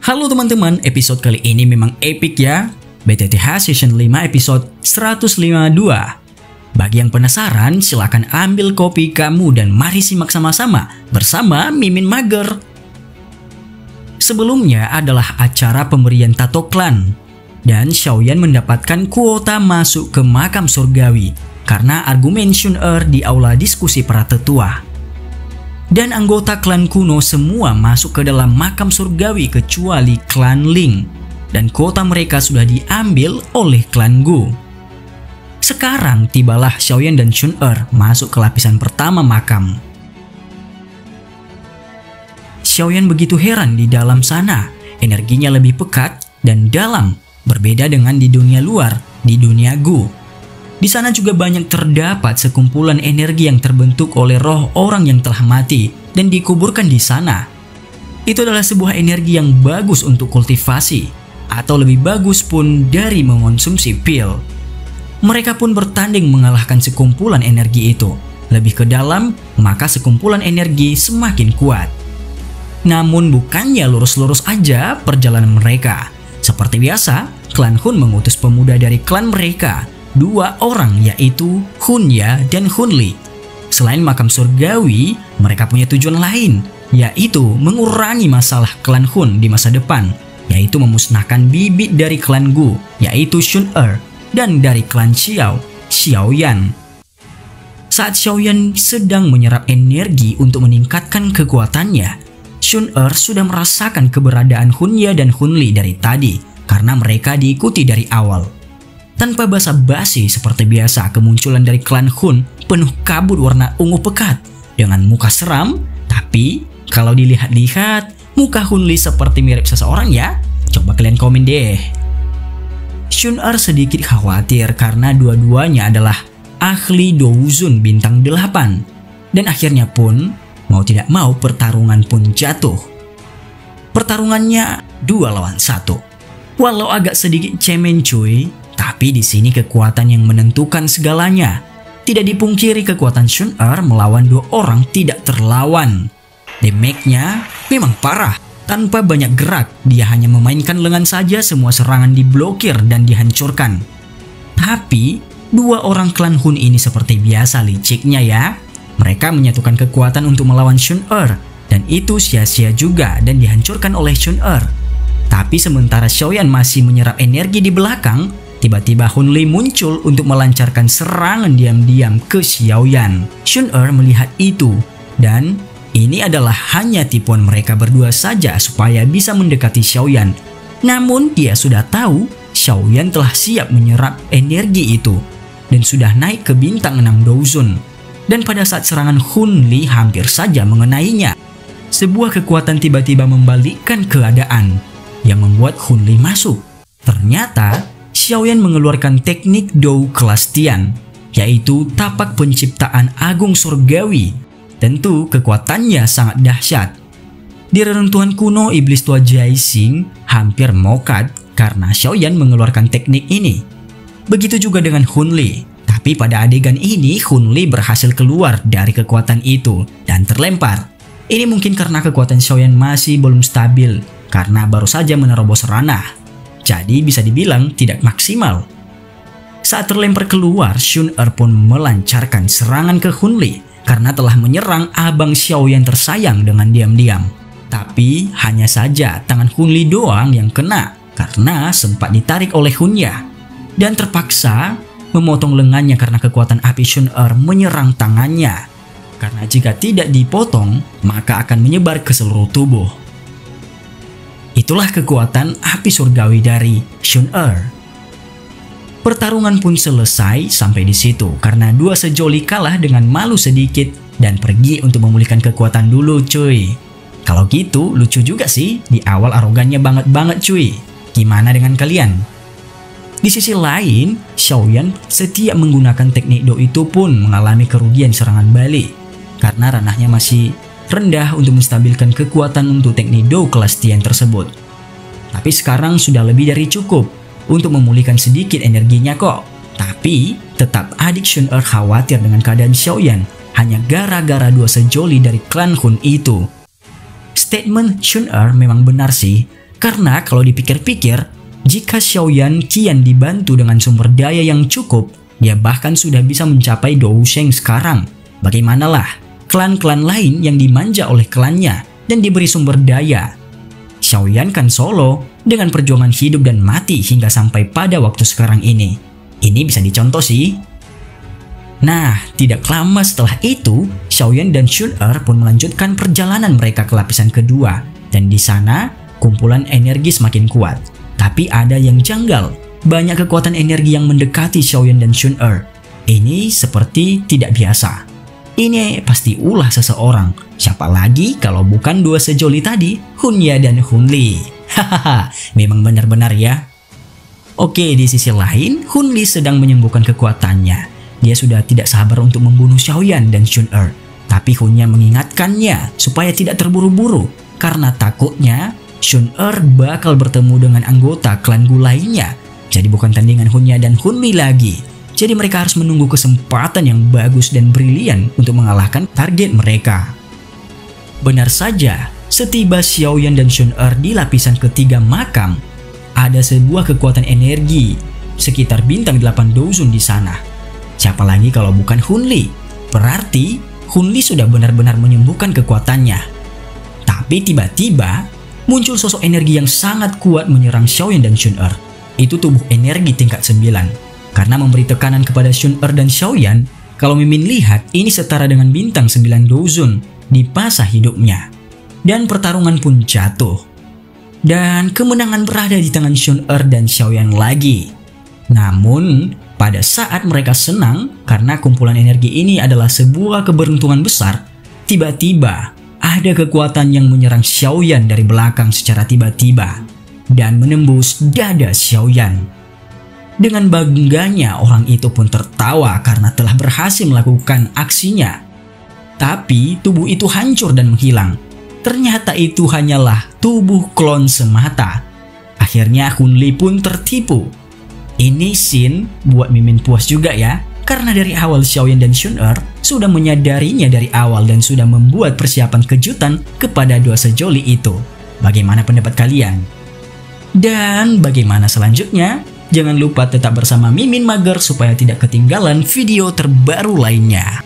Halo teman-teman, episode kali ini memang epic ya. BTTH Season 5 episode 152. Bagi yang penasaran, silakan ambil kopi kamu dan mari simak sama-sama bersama Mimin Mager. Sebelumnya adalah acara pemberian tato klan, dan Xiaoyan mendapatkan kuota masuk ke makam surgawi karena argumen Shun-Er di aula diskusi para tetua. Dan anggota klan kuno semua masuk ke dalam makam surgawi kecuali klan Ling, dan kuota mereka sudah diambil oleh klan Gu. Sekarang tibalah Xiaoyan dan Shun-Er masuk ke lapisan pertama makam. Xiaoyan begitu heran di dalam sana, energinya lebih pekat dan dalam, berbeda dengan di dunia luar, di dunia Gu. Di sana juga banyak terdapat sekumpulan energi yang terbentuk oleh roh orang yang telah mati dan dikuburkan di sana. Itu adalah sebuah energi yang bagus untuk kultivasi, atau lebih bagus pun dari mengonsumsi pil. Mereka pun bertanding mengalahkan sekumpulan energi itu. Lebih ke dalam, maka sekumpulan energi semakin kuat. Namun bukannya lurus-lurus aja perjalanan mereka. Seperti biasa, klan Hun mengutus pemuda dari klan mereka, 2 orang yaitu Hunya dan Hunli. Selain makam surgawi, mereka punya tujuan lain, yaitu mengurangi masalah klan Hun di masa depan, yaitu memusnahkan bibit dari klan Gu, yaitu Shun-Er, dan dari klan Xiao, Xiaoyan. Saat Xiaoyan sedang menyerap energi untuk meningkatkan kekuatannya, Shun-Er sudah merasakan keberadaan Hunya dan Hunli dari tadi, karena mereka diikuti dari awal. Tanpa basa-basi seperti biasa, kemunculan dari klan Hun penuh kabut warna ungu pekat dengan muka seram, tapi kalau dilihat-lihat muka Hunli seperti mirip seseorang ya. Coba kalian komen deh. Shun-Er sedikit khawatir karena dua-duanya adalah ahli Douzun bintang 8, dan akhirnya pun mau tidak mau pertarungan pun jatuh. Pertarungannya 2 lawan 1. Walau agak sedikit cemen cuy, tapi di sini kekuatan yang menentukan segalanya. Tidak dipungkiri kekuatan Shun-Er melawan 2 orang tidak terlawan. Damage-nya memang parah. Tanpa banyak gerak, dia hanya memainkan lengan saja semua serangan diblokir dan dihancurkan. Tapi 2 orang klan Hun ini seperti biasa liciknya ya. Mereka menyatukan kekuatan untuk melawan Shun-Er, dan itu sia-sia juga dan dihancurkan oleh Shun-Er. Tapi sementara Xiaoyan masih menyerap energi di belakang, tiba-tiba Hunli muncul untuk melancarkan serangan diam-diam ke Xiaoyan. Shun-Er melihat itu, dan ini adalah hanya tipuan mereka berdua saja supaya bisa mendekati Xiaoyan. Namun dia sudah tahu Xiaoyan telah siap menyerap energi itu dan sudah naik ke bintang 6 Douzun. Dan pada saat serangan Hunli hampir saja mengenainya, sebuah kekuatan tiba-tiba membalikkan keadaan yang membuat Hunli masuk. Ternyata Xiaoyan mengeluarkan teknik Dou kelas Tian, yaitu tapak penciptaan agung surgawi. Tentu kekuatannya sangat dahsyat. Di reruntuhan kuno, iblis tua Jaixing hampir mokat karena Xiaoyan mengeluarkan teknik ini. Begitu juga dengan Hunli. Tapi pada adegan ini Hunli berhasil keluar dari kekuatan itu dan terlempar. Ini mungkin karena kekuatan Xiaoyan masih belum stabil karena baru saja menerobos ranah. Jadi bisa dibilang tidak maksimal. Saat terlempar keluar, Shun-Er pun melancarkan serangan ke Hunli karena telah menyerang abang Xiaoyan tersayang dengan diam-diam. Tapi hanya saja tangan Hunli doang yang kena karena sempat ditarik oleh Hunya dan terpaksa memotong lengannya karena kekuatan api Shun-Er menyerang tangannya. Karena jika tidak dipotong, maka akan menyebar ke seluruh tubuh. Itulah kekuatan api surgawi dari Shun-Er. Pertarungan pun selesai sampai di situ karena 2 sejoli kalah dengan malu sedikit dan pergi untuk memulihkan kekuatan dulu cuy. Kalau gitu lucu juga sih, di awal arogannya banget cuy. Gimana dengan kalian? Di sisi lain, Xiaoyan setiap menggunakan teknik Dou itu pun mengalami kerugian serangan balik karena ranahnya masih rendah untuk menstabilkan kekuatan untuk teknik Dou kelas Tian tersebut. Tapi sekarang sudah lebih dari cukup untuk memulihkan sedikit energinya kok. Tapi tetap adik Shun-Er khawatir dengan keadaan Xiaoyan hanya gara-gara 2 sejoli dari klan Hun itu. Statement Shun-Er memang benar sih, Karena kalau dipikir-pikir, jika Xiaoyan kian dibantu dengan sumber daya yang cukup, dia bahkan sudah bisa mencapai Dou Sheng sekarang. Bagaimanalah klan-klan lain yang dimanja oleh klannya dan diberi sumber daya? Xiaoyan kan solo dengan perjuangan hidup dan mati hingga sampai pada waktu sekarang ini. Ini bisa dicontoh sih. Nah, tidak lama setelah itu, Xiaoyan dan Xun pun melanjutkan perjalanan mereka ke lapisan kedua. Dan di sana, kumpulan energi semakin kuat. Tapi ada yang janggal. Banyak kekuatan energi yang mendekati Xiaoyan dan Xun. Ini seperti tidak biasa. Ini pasti ulah seseorang. Siapa lagi kalau bukan dua sejoli tadi, Hunya dan Hunli. Hahaha, memang benar-benar ya. Oke, di sisi lain, Hunli sedang menyembuhkan kekuatannya. Dia sudah tidak sabar untuk membunuh Xiaoyan dan Xun. Tapi Hunya mengingatkannya supaya tidak terburu-buru. Karena takutnya Xun bakal bertemu dengan anggota klan Gu lainnya. Jadi bukan tandingan Hunya dan Hunli lagi. Jadi mereka harus menunggu kesempatan yang bagus dan brilian untuk mengalahkan target mereka. Benar saja, setiba Xiaoyan dan Xun di lapisan ketiga makam, ada sebuah kekuatan energi sekitar bintang 8 Douzun di sana. Siapa lagi kalau bukan Hunli? Berarti Hunli sudah benar-benar menyembuhkan kekuatannya. Tapi tiba-tiba muncul sosok energi yang sangat kuat menyerang Xiaoyan dan Xun. Itu tubuh energi tingkat 9. Karena memberi tekanan kepada Xun dan Xiaoyan, kalau Mimin lihat ini setara dengan bintang 9 Douzun di masa hidupnya. Dan pertarungan pun jatuh. Dan kemenangan berada di tangan Xun dan Xiaoyan lagi. Namun, pada saat mereka senang karena kumpulan energi ini adalah sebuah keberuntungan besar, tiba-tiba ada kekuatan yang menyerang Xiaoyan dari belakang secara tiba-tiba dan menembus dada Xiaoyan. Dengan bangganya orang itu pun tertawa karena telah berhasil melakukan aksinya. Tapi tubuh itu hancur dan menghilang. Ternyata itu hanyalah tubuh klon semata. Akhirnya Hunli pun tertipu. Ini scene buat Mimin puas juga ya. Karena dari awal Xiaoyan dan Xun sudah menyadarinya dari awal dan sudah membuat persiapan kejutan kepada dua sejoli itu. Bagaimana pendapat kalian? Dan bagaimana selanjutnya? Jangan lupa tetap bersama Mimin Mager supaya tidak ketinggalan video terbaru lainnya.